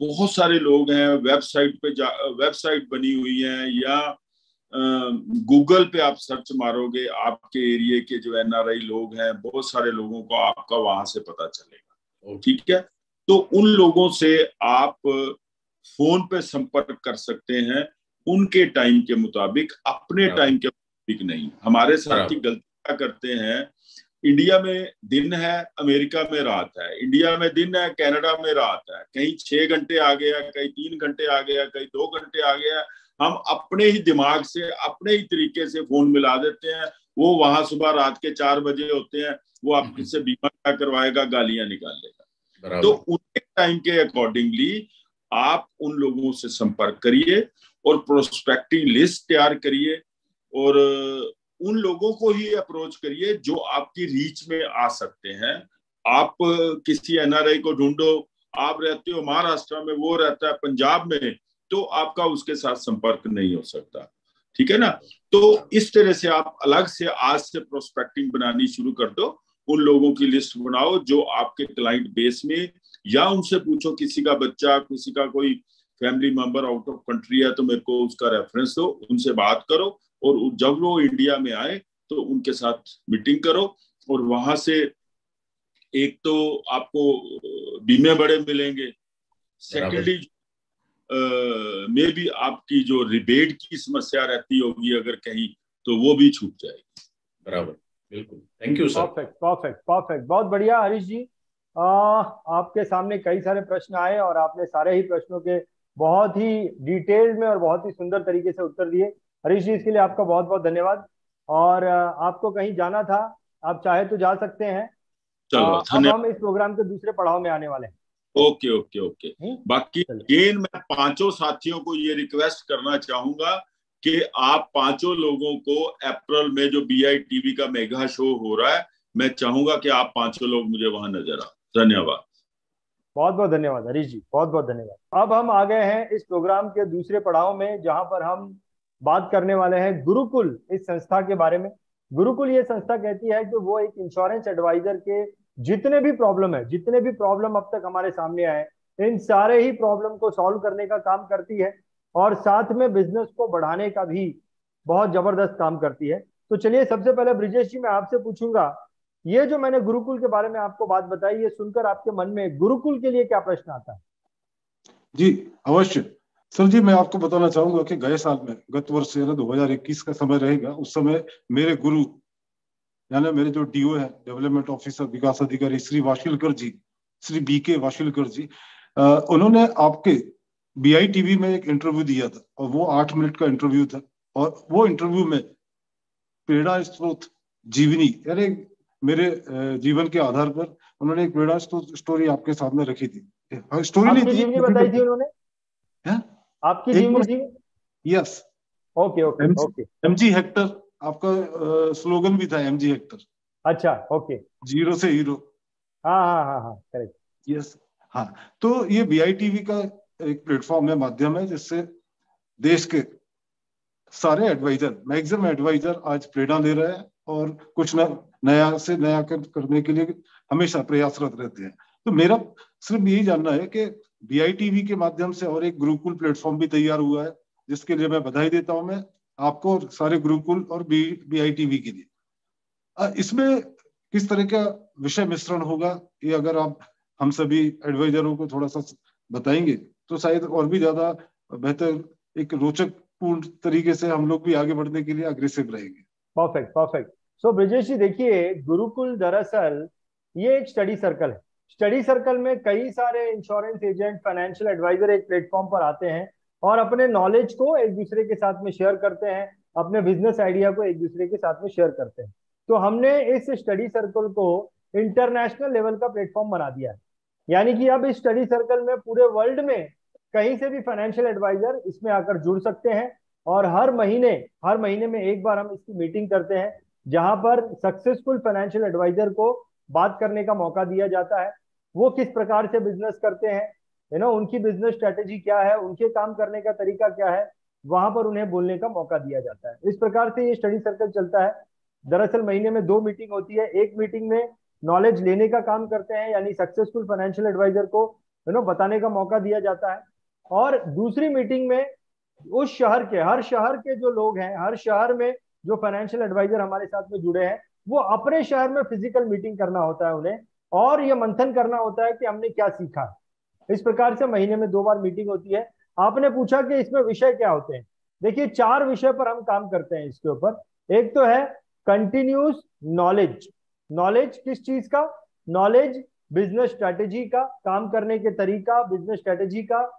बहुत सारे लोग हैं, वेबसाइट बनी हुई है, या गूगल पे आप सर्च मारोगे, आपके एरिया के जो NRI लोग हैं, बहुत सारे लोगों को आपका वहां से पता चलेगा। ठीक है, तो उन लोगों से आप फोन पे संपर्क कर सकते हैं, उनके टाइम के मुताबिक, अपने टाइम के मुताबिक नहीं। हमारे साथी गलती क्या करते हैं, इंडिया में दिन है, अमेरिका में रात है, इंडिया में दिन है, कनाडा में रात है, कहीं 6 घंटे आ गया, कहीं 3 घंटे आ गया, कहीं 2 घंटे आ गया। हम अपने ही दिमाग से, अपने ही तरीके से फोन मिला देते हैं। वो वहां सुबह रात के 4 बजे होते हैं, वो आपसे बीमा क्या करवाएगा, गालियां निकालेगा। तो उनके टाइम के अकॉर्डिंगली आप उन लोगों से संपर्क करिए और प्रोस्पेक्टिंग लिस्ट तैयार करिए और उन लोगों को ही अप्रोच करिए जो आपकी रीच में आ सकते हैं। आप किसी एनआरआई को ढूंढो, आप रहते हो महाराष्ट्र में, वो रहता है पंजाब में, तो आपका उसके साथ संपर्क नहीं हो सकता, ठीक है ना। तो इस तरह से आप अलग से आज से प्रोस्पेक्टिंग बनानी शुरू कर दो। उन लोगों की लिस्ट बनाओ जो आपके क्लाइंट बेस में, या उनसे पूछो किसी का बच्चा, किसी का कोई family member out of country है तो मेरे को उसका रेफरेंस दो, उनसे बात करो और जब वो इंडिया में आए तो उनके साथ मीटिंग करो। और वहां से एक तो आपको बीमे बड़े मिलेंगे, सेकेंडली मे बी आपकी जो रिबेट की समस्या रहती होगी अगर कहीं, तो वो भी छूट जाएगी। बराबर, बिल्कुल। Thank you sir. Perfect perfect perfect, बहुत बढ़िया हरीश जी। आपके सामने कई सारे प्रश्न आए और आपने सारे ही प्रश्नों के बहुत ही डिटेल में और बहुत ही सुंदर तरीके से उत्तर दिए। हरीश जी, इसके लिए आपका बहुत बहुत धन्यवाद। और आपको कहीं जाना था, आप चाहे तो जा सकते हैं। चलो अब हम इस प्रोग्राम के दूसरे पड़ाव में आने वाले हैं। Okay okay okay. बाकी अगेन मैं 5 साथियों को ये रिक्वेस्ट करना चाहूंगा कि आप 5 लोगों को अप्रैल में जो BITV का मेगा शो हो रहा है, मैं चाहूंगा कि आप 5 लोग मुझे वहां नजर आओ। धन्यवाद। बहुत बहुत धन्यवाद हरीश जी, बहुत बहुत धन्यवाद। अब हम आ गए हैं इस प्रोग्राम के दूसरे पड़ाव में, जहां पर हम बात करने वाले हैं गुरुकुल इस संस्था के बारे में। गुरुकुल ये संस्था कहती है कि वो एक इंश्योरेंस एडवाइजर के जितने भी प्रॉब्लम है, जितने भी प्रॉब्लम अब तक हमारे सामने आए, इन सारे ही प्रॉब्लम को सॉल्व करने का काम करती है और साथ में बिजनेस को बढ़ाने का भी बहुत जबरदस्त काम करती है। तो चलिए, सबसे पहले ब्रिजेश जी मैं आपसे पूछूंगा, ये जो मैंने गुरुकुल के बारे में आपको बात बताई, ये सुनकर आपके मन में गुरुकुल के लिए क्या प्रश्न आता है? जी अवश्य सर जी, मैं आपको बताना चाहूंगा कि गए साल में, गत वर्ष 2021 का समय रहेगा, उस समय मेरे गुरु यानी मेरे जो DO है, डेवलपमेंट ऑफिसर विकास अधिकारी श्री वाशिलकर जी, श्री BK वाशिलकर जी, उन्होंने आपके BITV में एक इंटरव्यू दिया था और वो 8 मिनट का इंटरव्यू था। और वो इंटरव्यू में प्रेरणा स्रोत जीवनी यानी मेरे जीवन के आधार पर उन्होंने एक प्रेरणा स्रोत स्टोरी आपके सामने रखी थी। स्टोरी नहीं थी, जीवनी बताई थी उन्होंने? आपकी जीवनी थी? Yes. Okay okay okay. MG Hector आपका स्लोगन भी था, MG हेक्टर। अच्छा, ओके। जीरो से हीरो। हाँ हाँ हाँ हाँ, करेक्ट। यस, हाँ। तो ये BITV का एक प्लेटफॉर्म है, माध्यम है, जिससे देश के सारे एडवाइजर, मैक्सिमम एडवाइजर आज प्रेरणा ले रहे हैं और कुछ नया से नया करने के लिए हमेशा प्रयासरत रहते हैं। तो मेरा सिर्फ यही जानना है कि BITV के माध्यम से और एक गुरुकुल प्लेटफॉर्म भी तैयार हुआ है, जिसके लिए मैं बधाई देता हूं मैं आपको और सारे गुरुकुल और BITV के लिए। इसमें किस तरह का विषय मिश्रण होगा, ये अगर आप हम सभी एडवाइजरों को थोड़ा सा बताएंगे तो शायद और भी ज्यादा बेहतर, एक रोचक पूर्ण तरीके से हम लोग भी आगे बढ़ने के लिए अग्रेसिव रहेंगे। Perfect perfect. So Brijesh ji, देखिए, गुरुकुल दरअसल ये एक स्टडी सर्कल है। स्टडी सर्कल में कई सारे इंश्योरेंस एजेंट, फाइनेंशियल एडवाइजर एक प्लेटफॉर्म पर आते हैं और अपने नॉलेज को एक दूसरे के साथ में शेयर करते हैं, अपने बिजनेस आइडिया को एक दूसरे के साथ में शेयर करते हैं। तो हमने इस स्टडी सर्कल को इंटरनेशनल लेवल का प्लेटफॉर्म बना दिया है। यानी कि अब इस स्टडी सर्कल में पूरे वर्ल्ड में कहीं से भी फाइनेंशियल एडवाइजर इसमें आकर जुड़ सकते हैं और हर महीने में एक बार हम इसकी मीटिंग करते हैं, जहां पर सक्सेसफुल फाइनेंशियल एडवाइजर को बात करने का मौका दिया जाता है। वो किस प्रकार से बिजनेस करते हैं, उनकी बिजनेस स्ट्रेटेजी क्या है, उनके काम करने का तरीका क्या है, वहां पर उन्हें बोलने का मौका दिया जाता है। इस प्रकार से ये स्टडी सर्कल चलता है। दरअसल महीने में 2 मीटिंग होती है। एक मीटिंग में नॉलेज लेने का काम करते हैं, यानी सक्सेसफुल फाइनेंशियल एडवाइजर को बताने का मौका दिया जाता है। और दूसरी मीटिंग में उस शहर के, हर शहर के जो लोग हैं, हर शहर में जो फाइनेंशियल एडवाइजर हमारे साथ में जुड़े हैं, वो अपने शहर में फिजिकल मीटिंग करना होता है उन्हें, और ये मंथन करना होता है कि हमने क्या सीखा है। इस प्रकार से महीने में 2 बार मीटिंग होती है। आपने पूछा कि इसमें विषय क्या होते हैं। देखिए 4 विषय पर हम काम करते हैं इसके ऊपर। एक तो है कंटिन्यूस नॉलेज। नॉलेज किस चीज का? नॉलेज बिजनेस स्ट्रेटेजी का, काम करने के तरीका, बिजनेस स्ट्रेटेजी का,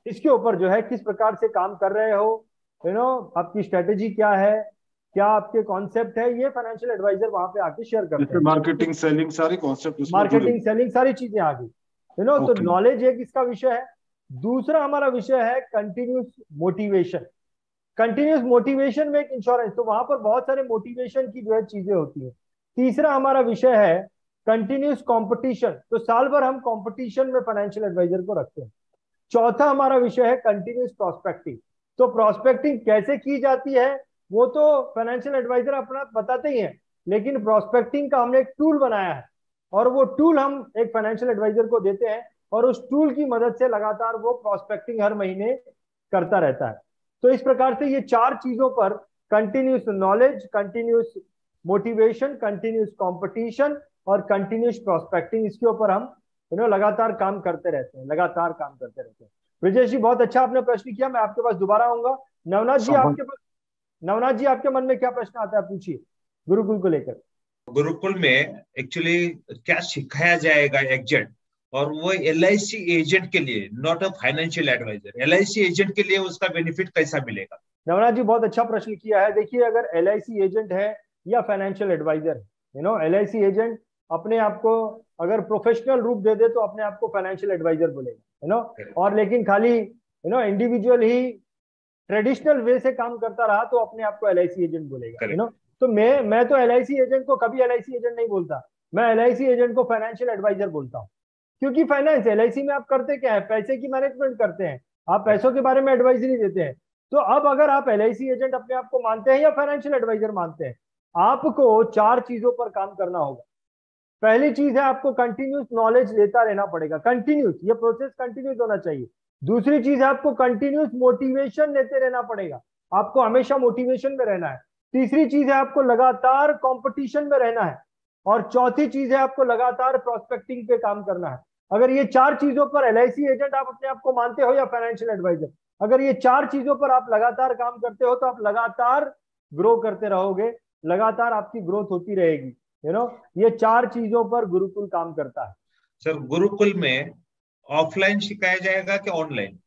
इसके ऊपर जो है किस प्रकार से काम कर रहे हो, आपकी स्ट्रेटेजी क्या है, क्या आपके कॉन्सेप्ट है, ये फाइनेंशियल एडवाइजर वहां पे आके शेयर करते हैं। मार्केटिंग सेलिंग सारे कॉन्सेप्ट, मार्केटिंग सेलिंग सारी चीजें आ गई, तो नॉलेज एक इसका विषय है। दूसरा हमारा विषय है कंटिन्यूस मोटिवेशन। कंटिन्यूस मोटिवेशन में एक इंश्योरेंस, तो वहां पर बहुत सारे मोटिवेशन की जो है चीजें होती है। तीसरा हमारा विषय है कंटिन्यूस कंपटीशन, तो साल भर हम कंपटीशन में फाइनेंशियल एडवाइजर को रखते हैं। चौथा हमारा विषय है कंटिन्यूस प्रोस्पेक्टिंग, तो प्रोस्पेक्टिंग कैसे की जाती है वो तो फाइनेंशियल एडवाइजर अपना बताते ही है, लेकिन प्रोस्पेक्टिंग का हमने एक टूल बनाया है और वो टूल हम एक फाइनेंशियल एडवाइजर को देते हैं और उस टूल की मदद से लगातार वो प्रोस्पेक्टिंग हर महीने करता रहता है। तो इस प्रकार से ये 4 चीजों पर, continuous knowledge, continuous motivation, continuous competition और कंटिन्यूस प्रोस्पेक्टिंग, इसके ऊपर हम लगातार काम करते रहते हैं, लगातार काम करते रहते हैं। ब्रिजेश जी बहुत अच्छा आपने प्रश्न किया, मैं आपके पास दोबारा आऊंगा। नवनाथ जी आपके मन में क्या प्रश्न आता है, पूछिए गुरुकुल को लेकर। गुरुकुल में एक्चुअली क्या सिखाया जाएगा एग्जेंट, और वो LIC एजेंट के लिए, not a financial advisor, LIC agent के लिए उसका बेनिफिट कैसा मिलेगा? नवनाथ जी बहुत अच्छा प्रश्न किया है। देखिए अगर LIC एजेंट है या फाइनेंशियल एडवाइजर है, LIC एजेंट अपने आप को अगर प्रोफेशनल रूप दे दे तो अपने आप को फाइनेंशियल एडवाइजर बोलेगा, और लेकिन खाली इंडिविजुअल ही ट्रेडिशनल वे से काम करता रहा तो अपने आप को LIC एजेंट बोलेगा, तो मैं तो LIC एजेंट को कभी LIC एजेंट नहीं बोलता, मैं LIC एजेंट को फाइनेंशियल एडवाइजर बोलता हूँ। क्योंकि फाइनेंस LIC में आप करते क्या है, पैसे की मैनेजमेंट करते हैं, आप पैसों के बारे में एडवाइजरी देते हैं। तो अब अगर आप LIC एजेंट अपने आप को मानते हैं या फाइनेंशियल एडवाइजर मानते हैं, आपको 4 चीजों पर काम करना होगा। पहली चीज है आपको कंटिन्यूस नॉलेज लेता रहना पड़ेगा, कंटिन्यूस, ये प्रोसेस कंटिन्यूस होना चाहिए। दूसरी चीज है आपको कंटिन्यूस मोटिवेशन लेते रहना पड़ेगा, आपको हमेशा मोटिवेशन में रहना है। तीसरी चीज है आपको लगातार कंपटीशन में रहना है, और चौथी चीज है आपको लगातार प्रोस्पेक्टिंग पे काम करना है। अगर ये 4 चीजों पर LIC एजेंट आप अपने आप को मानते हो या फाइनेंशियल एडवाइजर, अगर ये 4 चीजों पर आप लगातार काम करते हो तो आप लगातार ग्रो करते रहोगे, लगातार आपकी ग्रोथ होती रहेगी। ये 4 चीजों पर गुरुकुल काम करता है। सर गुरुकुल में ऑफलाइन सिखाया जाएगा कि ऑनलाइन?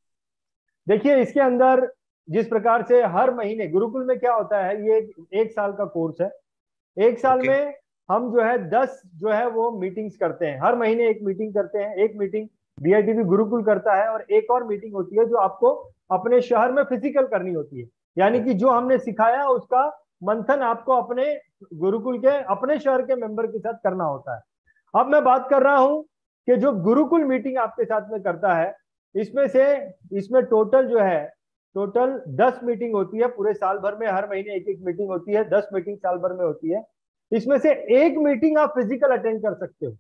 देखिए इसके अंदर जिस प्रकार से हर महीने गुरुकुल में क्या होता है, ये एक साल का कोर्स है। एक साल में हम जो है 10 जो है वो मीटिंग्स करते हैं, हर महीने एक मीटिंग करते हैं। एक मीटिंग BITV गुरुकुल करता है और एक और मीटिंग होती है जो आपको अपने शहर में फिजिकल करनी होती है, यानी कि जो हमने सिखाया उसका मंथन आपको अपने गुरुकुल के अपने शहर के मेंबर के साथ करना होता है। अब मैं बात कर रहा हूं कि जो गुरुकुल मीटिंग आपके साथ में करता है, इसमें टोटल 10 मीटिंग होती है पूरे साल भर में, हर महीने एक मीटिंग होती है, 10 मीटिंग साल भर में होती है। इसमें से एक मीटिंग आप फिजिकल अटेंड कर सकते हो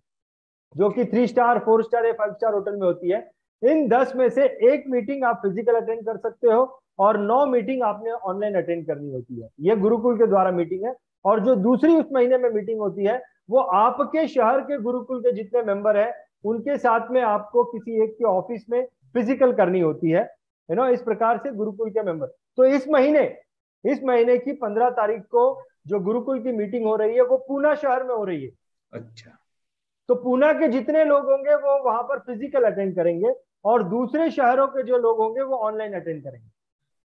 जो कि 3 स्टार 4 स्टार या 5 स्टार होटल में होती है। इन 10 में से एक मीटिंग आप फिजिकल अटेंड कर सकते हो और 9 मीटिंग आपने ऑनलाइन अटेंड करनी होती है, ये गुरुकुल के द्वारा मीटिंग है। और जो दूसरी उस महीने में मीटिंग होती है वो आपके शहर के गुरुकुल के जितने मेंबर है उनके साथ में आपको किसी एक के ऑफिस में फिजिकल करनी होती है, इस प्रकार से गुरुकुल के मेंबर। तो इस महीने की 15 तारीख को जो गुरुकुल की मीटिंग हो रही है वो पूना शहर में हो रही है। अच्छा, तो पूना के जितने लोग होंगे वो वहां पर फिजिकल अटेंड करेंगे और दूसरे शहरों के जो लोग होंगे वो ऑनलाइन अटेंड करेंगे।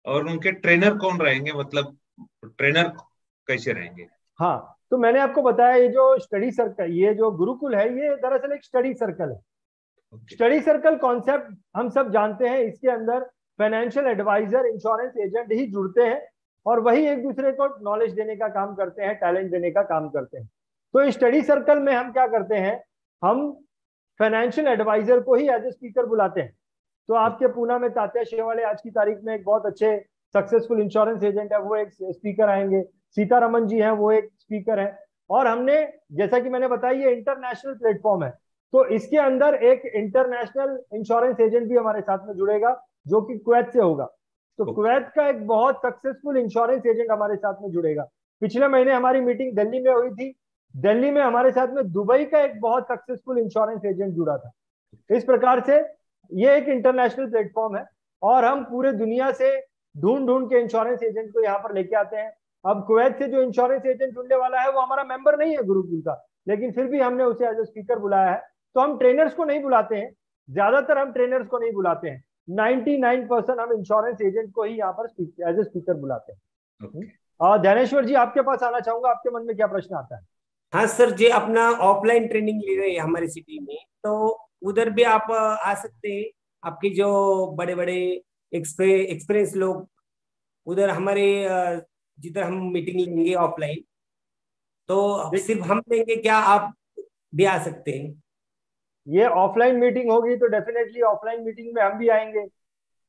और उनके ट्रेनर कौन रहेंगे, मतलब ट्रेनर कैसे रहेंगे? हाँ, तो मैंने आपको बताया ये जो स्टडी सर्कल, ये जो गुरुकुल है ये दरअसल एक स्टडी सर्कल है। स्टडी सर्कल कॉन्सेप्ट हम सब जानते हैं, इसके अंदर फाइनेंशियल एडवाइजर, इंश्योरेंस एजेंट ही जुड़ते हैं और वही एक दूसरे को नॉलेज देने का काम करते हैं, टैलेंट देने का काम करते हैं। तो इस स्टडी सर्कल में हम क्या करते हैं, हम फाइनेंशियल एडवाइजर को ही एज ए स्पीकर बुलाते हैं। तो आपके पूना में तात्या शेवाले आज की तारीख में एक बहुत अच्छे सक्सेसफुल इंश्योरेंस एजेंट है, वो एक स्पीकर आएंगे। सीतारमन जी हैं, वो एक स्पीकर है। और हमने, जैसा कि मैंने बताया, ये इंटरनेशनल प्लेटफॉर्म है, तो इसके अंदर एक इंटरनेशनल इंश्योरेंस एजेंट भी हमारे साथ में जुड़ेगा जो कि कुवैत से होगा। तो कुवैत का एक बहुत सक्सेसफुल इंश्योरेंस एजेंट हमारे साथ में जुड़ेगा। पिछले महीने हमारी मीटिंग दिल्ली में हुई थी, दिल्ली में हमारे साथ में दुबई का एक बहुत सक्सेसफुल इंश्योरेंस एजेंट जुड़ा था। इस प्रकार से ये एक इंटरनेशनल प्लेटफॉर्म है और हम पूरे दुनिया से ढूंढ ढूंढ के इंश्योरेंस एजेंट को यहाँ पर लेके आते हैं। अब कुवैत से जो इंश्योरेंस एजेंट जुड़ने वाला है वो हमारा मेंबर नहीं है गुरुकुल का, लेकिन फिर भी हमने उसे एज ए स्पीकर बुलाया है। तो हम ट्रेनर्स को नहीं बुलाते हैं, ज्यादातर हम ट्रेनर्स को नहीं बुलाते हैं, 99% हम इंश्योरेंस एजेंट को ही यहाँ पर एज ए स्पीकर बुलाते हैं। और ध्यानेश्वर जी आपके पास आना चाहूंगा, आपके मन में क्या प्रश्न आता है? हाँ सर जी, अपना ऑफलाइन ट्रेनिंग ले रहे हैं हमारी सिटी में, तो उधर भी आप आ सकते हैं। आपके जो बड़े बड़े एक्सपीरियंस लोग उधर हमारे जिधर हम मीटिंग लेंगे ऑफलाइन, तो सिर्फ हम लेंगे क्या, आप भी आ सकते हैं? ये ऑफलाइन मीटिंग होगी तो डेफिनेटली ऑफलाइन मीटिंग में हम भी आएंगे।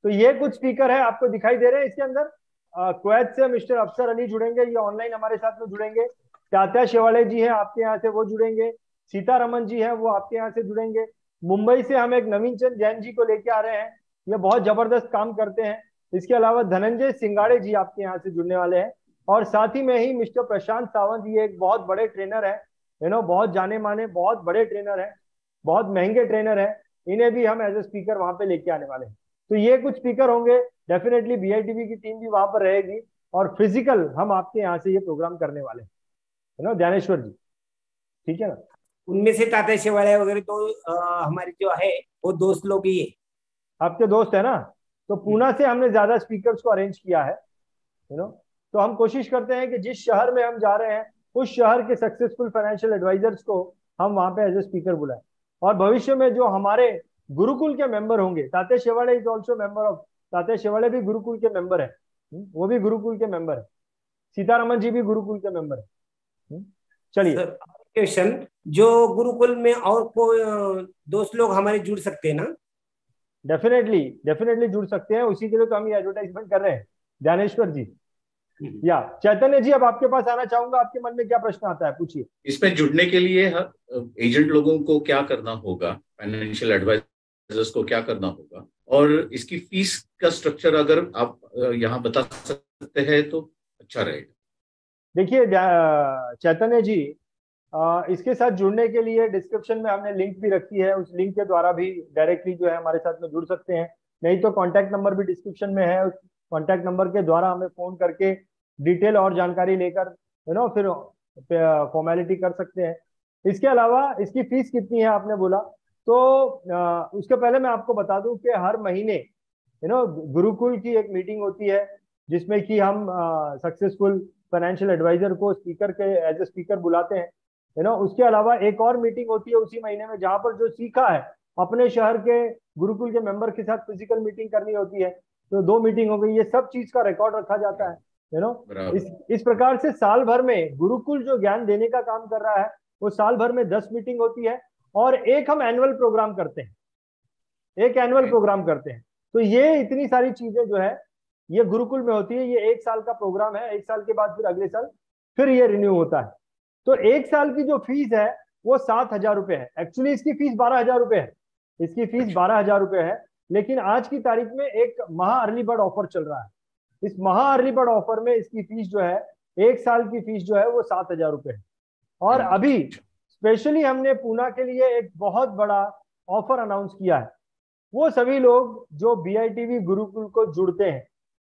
तो ये कुछ स्पीकर है आपको दिखाई दे रहे हैं इसके अंदर। कुवैत से मिस्टर अफसर अली जुड़ेंगे, ये ऑनलाइन हमारे साथ में जुड़ेंगे। तात्या शेवाड़े जी हैं आपके यहाँ से, वो जुड़ेंगे। सीतारमन जी हैं, वो आपके यहाँ से जुड़ेंगे। मुंबई से हम एक नवीन चंद जैन जी को लेके आ रहे हैं, ये बहुत जबरदस्त काम करते हैं। इसके अलावा धनंजय सिंगाड़े जी आपके यहाँ से जुड़ने वाले हैं। और साथ ही में ही मिस्टर प्रशांत सावंत, ये एक बहुत बड़े ट्रेनर है, बहुत जाने माने बहुत बड़े ट्रेनर है, बहुत महंगे ट्रेनर है। इन्हें भी हम एज ए स्पीकर वहां पे लेके आने वाले हैं। तो ये कुछ स्पीकर होंगे। डेफिनेटली BITV की टीम भी वहां पर रहेगी और फिजिकल हम आपके यहाँ से ये प्रोग्राम करने वाले हैं, ध्यानेश्वर जी, ठीक है ना? उनमें से तात्या शेवाड़े वगैरह तो हमारे जो है वो दोस्त लोग ही है। आपके दोस्त है ना? तो पूना से हमने ज्यादा स्पीकर्स को अरेंज किया है, तो हम कोशिश करते हैं कि जिस शहर में हम जा रहे हैं उस शहर के सक्सेसफुल फाइनेंशियल एडवाइजर्स को हम वहां पे एज ए स्पीकर बुलाएं। और भविष्य में जो हमारे गुरुकुल के मेंबर होंगे, Tatya Shewade is also member of, Tatya Shewade भी गुरुकुल के मेंबर है, वो भी गुरुकुल के मेंबर है। सीतारमन जी भी गुरुकुल के मेंबर है। चलिए क्वेश्चन, जो गुरुकुल में और कोई दोस्त लोग हमारे जुड़ सकते हैं ना? डेफिनेटली जुड़ सकते हैं, उसी के लिए तो हम ये एडवर्टाइजमेंट कर रहे हैं ध्यानेश्वर जी। या चैतन्य जी, अब आपके पास आना चाहूंगा, आपके मन में क्या प्रश्न आता है, पूछिए। इसमें जुड़ने के लिए एजेंट लोगों को क्या करना होगा, फाइनेंशियल एडवाइजर्स को क्या करना होगा, और इसकी फीस का स्ट्रक्चर अगर आप यहाँ बता सकते हैं तो अच्छा रहेगा। देखिए चैतन्य जी, इसके साथ जुड़ने के लिए डिस्क्रिप्शन में हमने लिंक भी रखी है, उस लिंक के द्वारा भी डायरेक्टली जो है हमारे साथ में जुड़ सकते हैं। नहीं तो कॉन्टैक्ट नंबर भी डिस्क्रिप्शन में है, उस कॉन्टैक्ट नंबर के द्वारा हमें फोन करके डिटेल और जानकारी लेकर फिर फॉर्मेलिटी कर सकते हैं। इसके अलावा इसकी फीस कितनी है आपने बोला, तो उसके पहले मैं आपको बता दूं कि हर महीने गुरुकुल की एक मीटिंग होती है जिसमें कि हम सक्सेसफुल फाइनेंशियल एडवाइजर को स्पीकर के एज ए स्पीकर बुलाते हैं। उसके अलावा एक और मीटिंग होती है उसी महीने में, जहां पर जो सीखा है अपने शहर के गुरुकुल के मेंबर के साथ फिजिकल मीटिंग करनी होती है। तो 2 मीटिंग हो गई, ये सब चीज का रिकॉर्ड रखा जाता है। इस प्रकार से साल भर में गुरुकुल जो ज्ञान देने का काम कर रहा है वो साल भर में 10 मीटिंग होती है और एक हम एनुअल प्रोग्राम करते हैं। तो ये इतनी सारी चीजें जो है ये गुरुकुल में होती है। ये 1 साल का प्रोग्राम है, 1 साल के बाद फिर अगले साल फिर ये रिन्यू होता है। तो 1 साल की जो फीस है वो 7,000 रुपए है। एक्चुअली इसकी फीस 12,000 रुपए है, इसकी फीस 12,000 रुपए है। लेकिन आज की तारीख में एक महा अर्ली बर्ड ऑफर चल रहा है। इस महा अर्ली बर्ड ऑफर में इसकी फीस जो है 1 साल की फीस जो है वो 7,000 रुपए है। और अभी स्पेशली हमने पूना के लिए एक बहुत बड़ा ऑफर अनाउंस किया है। वो सभी लोग जो BITV गुरुकुल को जुड़ते हैं,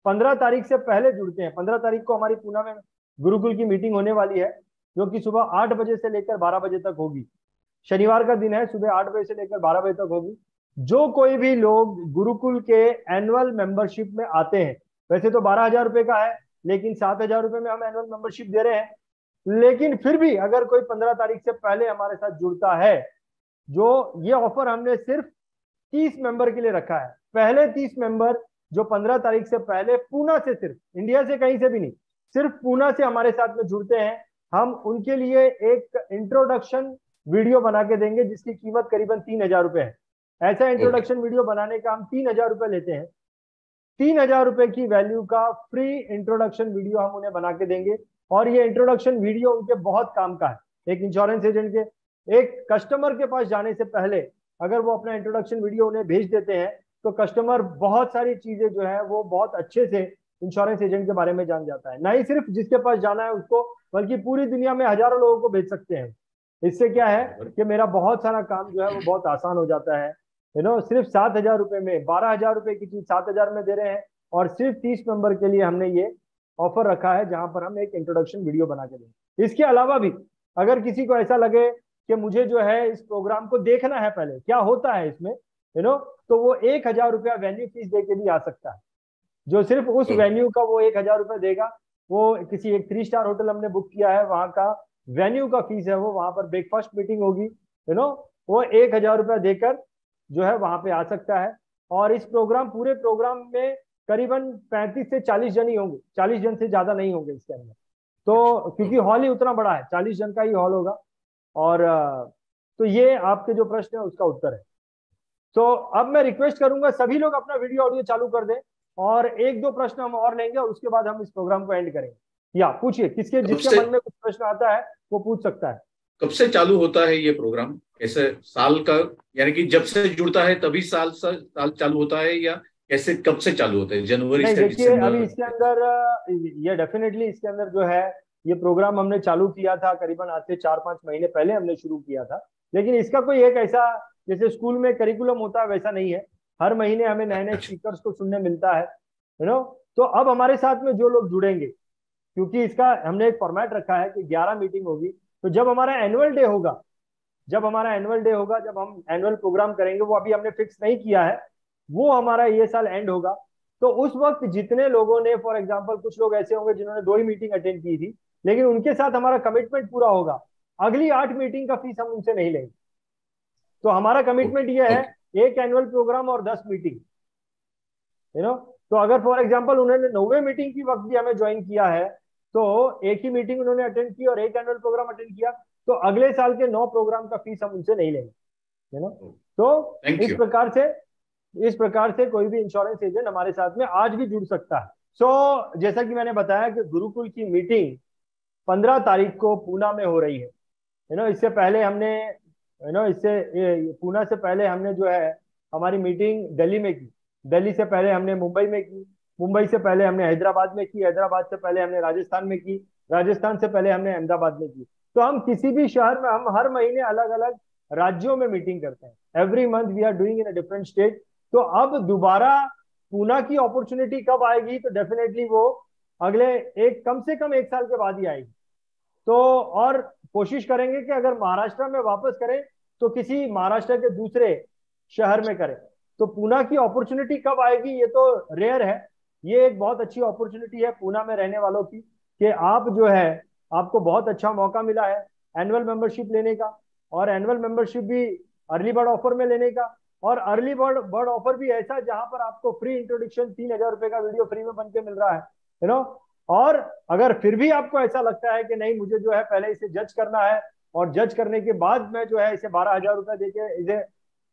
15 तारीख से पहले जुड़ते हैं। 15 तारीख को हमारी पूना में गुरुकुल की मीटिंग होने वाली है, जो कि सुबह 8 बजे से लेकर 12 बजे तक होगी। शनिवार का दिन है, सुबह 8 बजे से लेकर 12 बजे तक होगी। जो कोई भी लोग गुरुकुल के एनुअल मेंबरशिप में आते हैं, वैसे तो 12,000 रुपए का है, लेकिन 7,000 रुपए में हम एनुअल मेंबरशिप दे रहे हैं। लेकिन फिर भी अगर कोई 15 तारीख से पहले हमारे साथ जुड़ता है, जो ये ऑफर हमने सिर्फ 30 मेंबर के लिए रखा है। पहले 30 मेंबर जो 15 तारीख से पहले पूना से, सिर्फ इंडिया से कहीं से भी नहीं, सिर्फ पूना से हमारे साथ में जुड़ते हैं, हम उनके लिए एक इंट्रोडक्शन वीडियो बना के देंगे जिसकी कीमत करीबन 3,000 रुपए है। ऐसा इंट्रोडक्शन वीडियो बनाने का हम 3,000 रुपए लेते हैं। 3,000 रुपए की वैल्यू का फ्री इंट्रोडक्शन वीडियो हम उन्हें बना के देंगे। और ये इंट्रोडक्शन वीडियो उनके बहुत काम का है। एक इंश्योरेंस एजेंट के एक कस्टमर के पास जाने से पहले अगर वो अपना इंट्रोडक्शन वीडियो उन्हें भेज देते हैं तो कस्टमर बहुत सारी चीजें जो है वो बहुत अच्छे से इंश्योरेंस एजेंट के बारे में जान जाता है। ना ही सिर्फ जिसके पास जाना है उसको बल्कि पूरी दुनिया में हजारों लोगों को भेज सकते हैं। इससे क्या है कि मेरा बहुत सारा काम जो है वो बहुत आसान हो जाता है। सिर्फ 7,000 रुपए में 12,000 रुपए की चीज 7,000 में दे रहे हैं, और सिर्फ 30 नंबर के लिए हमने ये ऑफर रखा है जहां पर हम एक इंट्रोडक्शन वीडियो बना के देंगे। इसके अलावा भी अगर किसी को ऐसा लगे कि मुझे जो है इस प्रोग्राम को देखना है पहले क्या होता है इसमें, तो वो 1,000 रुपया वेन्यू फीस दे के भी आ सकता है। जो सिर्फ उस वेन्यू का वो 1,000 रुपया देगा, वो किसी एक 3 स्टार होटल हमने बुक किया है, वहां का वेन्यू का फीस है, वो वहां पर ब्रेकफास्ट मीटिंग होगी, वो 1,000 रुपया देकर जो है वहां पे आ सकता है। और इस पूरे प्रोग्राम में करीबन 35 से 40 जन ही होंगे, 40 जन से ज्यादा नहीं होंगे इसके अंदर, तो क्योंकि हॉल ही उतना बड़ा है, 40 जन का ही हॉल होगा। और तो ये आपके जो प्रश्न है उसका उत्तर है। तो अब मैं रिक्वेस्ट करूंगा सभी लोग अपना वीडियो ऑडियो चालू कर दें, और 1-2 प्रश्न हम और लेंगे और उसके बाद हम इस प्रोग्राम को एंड करेंगे। या पूछिए, जिसके मन में कुछ प्रश्न आता है वो पूछ सकता है। कब से चालू होता है ये प्रोग्राम? कैसे साल का, यानी कि जब से जुड़ता है तभी साल चालू होता है, या कैसे कब से चालू होता है? जनवरी से दिसंबर? अभी इसके अंदर ये डेफिनेटली इसके अंदर जो है ये प्रोग्राम हमने चालू किया था करीबन आज से 4-5 महीने पहले हमने शुरू किया था। लेकिन इसका कोई एक ऐसा जैसे स्कूल में करिकुलम होता है वैसा नहीं है। हर महीने हमें नए नए स्पीकर्स को सुनने मिलता है, तो अब हमारे साथ में जो लोग जुड़ेंगे, क्योंकि इसका हमने एक फॉर्मेट रखा है कि 11 मीटिंग होगी, तो जब हमारा एनुअल डे होगा, जब हम एनुअल प्रोग्राम करेंगे, वो अभी हमने फिक्स नहीं किया है, वो हमारा ये साल एंड होगा। तो उस वक्त जितने लोगों ने, फॉर एग्जांपल कुछ लोग ऐसे होंगे जिन्होंने 2 ही मीटिंग अटेंड की थी, लेकिन उनके साथ हमारा कमिटमेंट पूरा होगा, अगली 8 मीटिंग का फीस हम उनसे नहीं लेंगे। तो हमारा कमिटमेंट ये है, एक एनुअल प्रोग्राम और 10 मीटिंग, तो अगर फॉर एग्जांपल उन्होंने 9वें मीटिंग की वक्त भी हमें ज्वाइन किया है, तो एक ही मीटिंग उन्होंने अटेंड की और एक एनुअल प्रोग्राम अटेंड किया, तो अगले साल के 9 प्रोग्राम का फीस हम उनसे नहीं लेंगे। तो इस प्रकार से कोई भी इंश्योरेंस एजेंट हमारे साथ में आज भी जुड़ सकता है। जैसा कि मैंने बताया कि गुरुकुल की मीटिंग 15 तारीख को पूना में हो रही है। इससे पहले हमने पूना से पहले हमने जो है हमारी मीटिंग दिल्ली में की, दिल्ली से पहले हमने मुंबई में की, मुंबई से पहले हमने हैदराबाद में की, हैदराबाद से पहले हमने राजस्थान में की, राजस्थान से पहले हमने अहमदाबाद में की। तो हम किसी भी शहर में, हम हर महीने अलग अलग राज्यों में मीटिंग करते हैं। Every month we are doing in a different state. तो अब दोबारा पूना की अपॉर्चुनिटी कब आएगी? तो डेफिनेटली वो अगले कम से कम 1 साल के बाद ही आएगी। तो और कोशिश करेंगे कि अगर महाराष्ट्र में वापस करें तो किसी महाराष्ट्र के दूसरे शहर में करें। तो पूना की अपॉर्चुनिटी कब आएगी ये तो रेयर है। ये एक बहुत अच्छी अपॉर्चुनिटी है पूना में रहने वालों की, कि आप जो है, आपको बहुत अच्छा मौका मिला है एनुअल मेंबरशिप लेने का, और एनुअल मेंबरशिप भी अर्ली बर्ड ऑफर में लेने का, और अर्ली बर्ड ऑफर भी ऐसा जहां पर आपको फ्री इंट्रोडक्शन 3,000 रुपए का वीडियो फ्री में बन के मिल रहा है। और अगर फिर भी आपको ऐसा लगता है कि नहीं, मुझे जो है पहले इसे जज करना है और जज करने के बाद मैं जो है इसे 12,000 रुपए देके इसे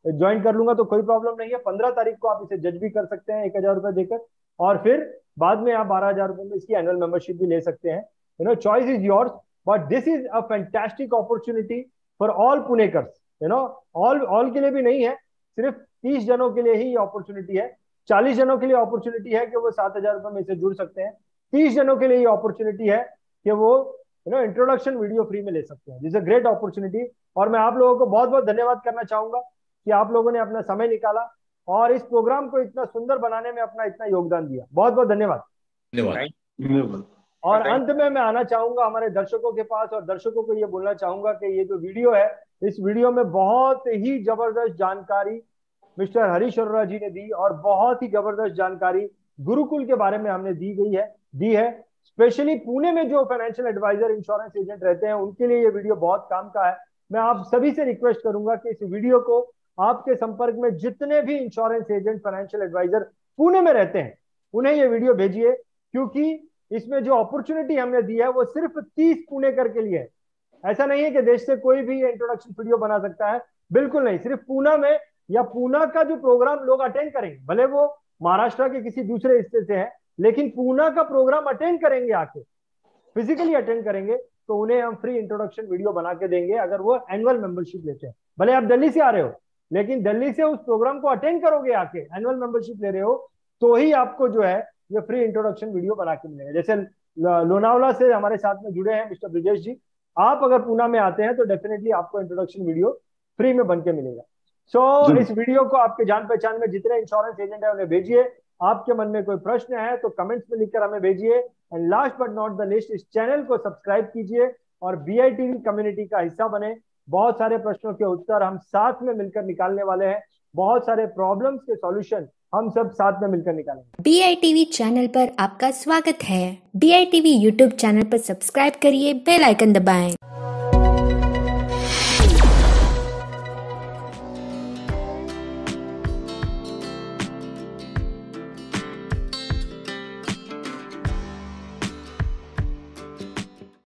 ज्वाइन कर लूंगा, तो कोई प्रॉब्लम नहीं है। 15 तारीख को आप इसे जज भी कर सकते हैं 1,000 रुपए देकर, और फिर बाद में आप 12,000 रुपए में इसकी एनुअल मेंबरशिप भी ले सकते हैं। Choice is yours, but this is a fantastic opportunity for all Punekars. All के लिए भी नहीं है, सिर्फ 30 जनों के लिए ही ये अपॉर्चुनिटी है। 40 जनों के लिए अपॉर्चुनिटी है कि वो 7,000 रुपए में से जुड़ सकते हैं। 30 जनों के लिए ये अपॉर्चुनिटी है कि वो इंट्रोडक्शन वीडियो फ्री में ले सकते हैं। This is a great opportunity. और मैं आप लोगों को बहुत बहुत धन्यवाद करना चाहूंगा कि आप लोगों ने अपना समय निकाला और इस प्रोग्राम को इतना सुंदर बनाने में अपना इतना योगदान दिया। बहुत बहुत धन्यवाद। धन्यवाद। और अंत में मैं आना चाहूंगा हमारे दर्शकों के पास, और दर्शकों को ये बोलना चाहूंगा कि ये जो वीडियो है, इस वीडियो में बहुत ही जबरदस्त जानकारी मिस्टर हरीश अरोड़ा जी ने दी, और बहुत ही जबरदस्त जानकारी गुरुकुल के बारे में हमने दी है। स्पेशली पुणे में जो फाइनेंशियल एडवाइजर, इंश्योरेंस एजेंट रहते हैं, उनके लिए ये वीडियो बहुत काम का है। मैं आप सभी से रिक्वेस्ट करूंगा कि इस वीडियो को आपके संपर्क में जितने भी insurance agent, financial advisor Pune में रहते हैं, उन्हें ये वीडियो भेजिए, क्योंकि इसमें जो अपॉर्चुनिटी हमने दी है वो सिर्फ 30 पुणेकर के लिए है। ऐसा नहीं है कि देश से कोई भी इंट्रोडक्शन वीडियो बना सकता है, बिल्कुल नहीं। सिर्फ पूना में, या पूना का जो प्रोग्राम लोग अटेंड करेंगे, भले वो महाराष्ट्र के किसी दूसरे हिस्से से है, लेकिन पूना का प्रोग्राम अटेंड करेंगे, आके फिजिकली अटेंड करेंगे, तो उन्हें हम फ्री इंट्रोडक्शन वीडियो बना के देंगे अगर वो एनुअल मेंबरशिप लेते हैं। भले आप दिल्ली से आ रहे हो, लेकिन दिल्ली से उस प्रोग्राम को अटेंड करोगे, आके एनुअल मेंबरशिप ले रहे हो, तो ही आपको जो है ये फ्री इंट्रोडक्शन वीडियो बना के मिलेगा। जैसे लोनावला से हमारे साथ में जुड़े हैं मिस्टर ब्रिजेश जी। आप अगर पूना में आते हैं तो डेफिनेटली आपको इंट्रोडक्शन वीडियो फ्री में बन के मिलेगा। सो इस वीडियो को आपके जान पहचान में जितने इंश्योरेंस एजेंट है उन्हें भेजिए। आपके मन में कोई प्रश्न है तो कमेंट्स में लिखकर हमें भेजिए। And last but not the list, इस चैनल को सब्सक्राइब कीजिए और BITV कम्युनिटी का हिस्सा बने। बहुत सारे प्रश्नों के उत्तर हम साथ में मिलकर निकालने वाले हैं, बहुत सारे प्रॉब्लम्स के सॉल्यूशन हम सब साथ में मिलकर निकालेंगे। BITV चैनल पर आपका स्वागत है। BITV यूट्यूब चैनल पर सब्सक्राइब करिए, बेल आइकन दबाएं।